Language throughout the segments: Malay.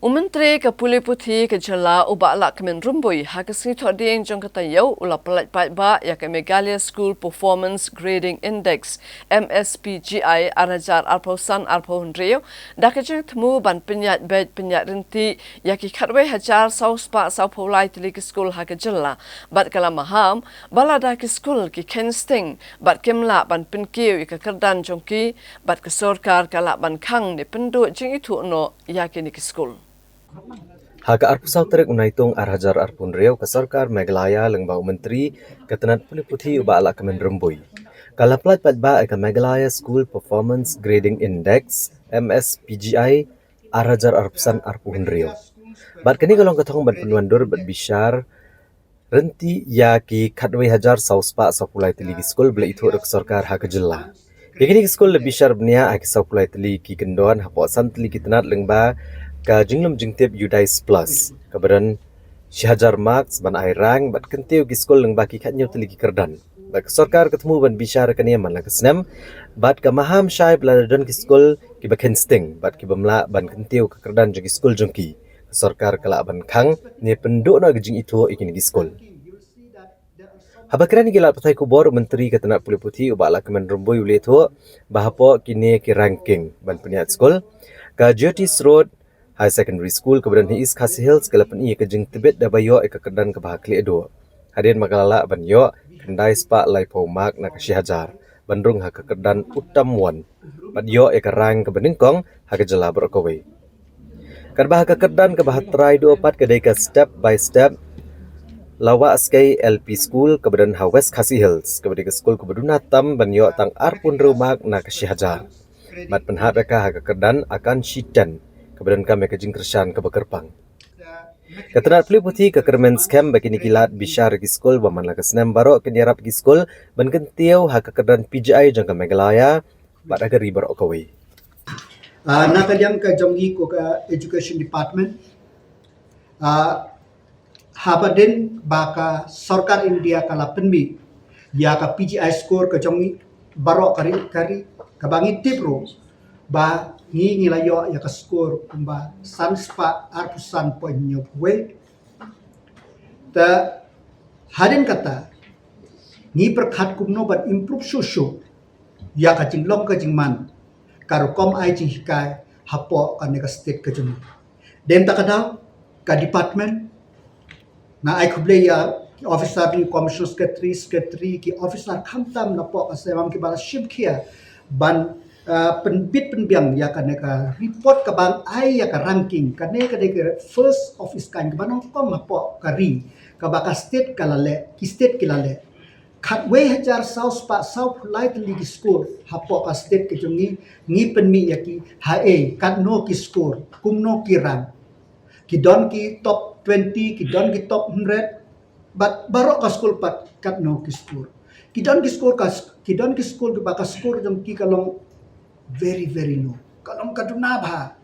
Menteri Kapuli Putih Kejala ubak lak kemen rumbui hakasi thoding jong katayau ula pelat ba ya ke Megalia School Performance Grading Index MSPGI arajar arpausan arpaundrio dak kejeng temu ban penyat bed penyat renti ya ki khatwe hajar sauspa saupulai tili ke school hakajala bat kala maham balada ke school ki kensting bat kemla ban penkiu ke kerdan jongki bat ke sorkar kala ban khang ni pendu jing itu no ya ki ni ke school. Haka arpusau terik unaitung arhajar arpun riau ke sarkar Meghalaya lengbau menteri ketenat Puli Putih uba ala kemen rembui. Kala pelat patba ke Meghalaya School Performance Grading Index MSPGI arhajar arpusan arpun riau. Bat kini kalong ketong ban penuandur bat bishar renti ya ki khatwe hajar sauspa sapulai teligi school bela itu ke sarkar haka jela. Kini school lebih bishar bnia aki sapulai teligi kendon haposan teligi tenat lengba ka jinglum jingtip Udais Plus kabaran Syahajar Marks ban airang bat kentiu giskol leng baki khatnyo teligi kerdan bat sarkar ketemu ban bisyara kania man la kesnem bat ka maham syai bladon giskol ki bakensting bat ki bamla ban kentiu ke kerdan jong giskol jongki sarkar kala ban khang ne penduk na gejing itu ikini giskol Habakran gila patai kubor menteri ketenak Puli Putih ubala kemen rumbui uleto bahapo kini ki ranking ban peniat skol ka Jyotis Road High Secondary School kemudian Hiis Khasi Hills kelapan ia kejeng tibet dabayo ke kedan ke bahakli edo. Hadirin makalala ban yo kendai spa lai paumak na kasyahajar. Bandrung ha ke kedan utamwan. Bat yo ke rang ke beningkong ha ke jela berokowe. Kan bah ke kedan ke bahatrai 24 kedai ke step by step lawa askai LP School kemudian ha West Khasi Hills kemudian ke school kebuduna tam ban yo tang arpun rumak na kasyahajar. Bat penhap ha ke kedan akan shitan kemudian kami kejing kersan ke Bekerpang. Ketenat Puli Putih ke Kermen Scam bagi ni kilat bisyar gi skol baman la kesenem barok ke diarap gi skol ban kentiau ha ke kedan PGI jang ke Meghalaya bat agar ribar okawe. Nakaliang ka jonggi ko ka Education Department haba din baka sarkar India kala penmi ya ka PGI score ka jonggi barok kari kabangi tipro ba ngi layo ya ka score kumba sanspa arpusan ponyo we ta hadin kata ngi perkhat kumno bat improve shushu ya ka jinglong ka jingman karo kom ai jing hikai hapo ka nega state ka jung den ta kada ka department na ai khuble ya officer ni commissioner secretary ki officer khamtam na po ka semam ki bala ship khia ban penbit penbiang ya kaneka report ka bang ai ya ka ranking kaneka de first office kan ka banong kom mapo kari ka baka state kalale ki state kilale khatwe hajar south pa south light league score hapo ka state ke jungi ngi penmi ya ki hae katno ki score kumno ki rank ki don ki top 20 ki don ki top 100 but baro ka school pat katno ki score ki don ki score ki baka score jong ki kalong very low. Kalau kaduna bah,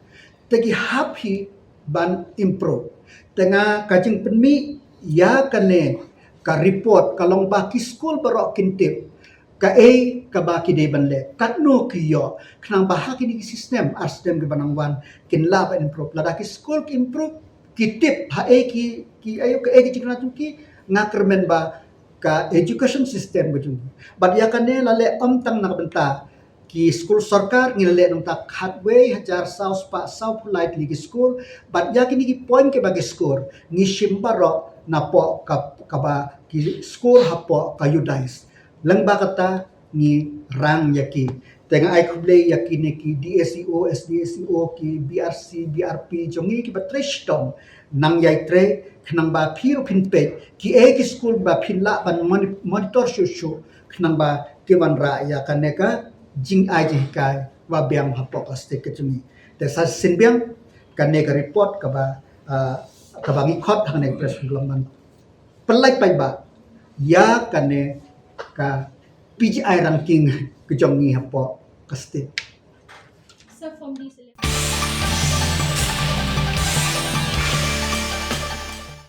tegi happy ban improve. Tengah kajing penmi ya kane ka report kalau baki school barok kintip ka ka baki de banle katno kiyo kenang bahaki ni sistem arsdem ke banangwan kin lab improve lada ki school ki improve kitip ki ayo ka ki cikna tuki ngakermen ba ka education system bujung. Bad ya kane lale tang nak benta ki school sarkar ngilale nung tak hatway hajar south pa south light ligi school but yakin ki point ke bagi score ni shimbaro na po ka ba ki school hapo ka Udais lang ba kata ni rang yaki tenga ai kuble yakin ki DSEO SDSEO ki BRC BRP jongi ki batreshtom nang yai tre khnang ba phiru phinpe ki ki school ba phinla ban monitor shushu khnang ba ki ban ra ya kaneka jing ai jing kai wa biang hapok aste kecumi desa sinbiang kan ne report ka ba ka bangi khot hang ne press nglaman pelai pai ba ya kan ne ka PGI ranking kejongi hapok kaste.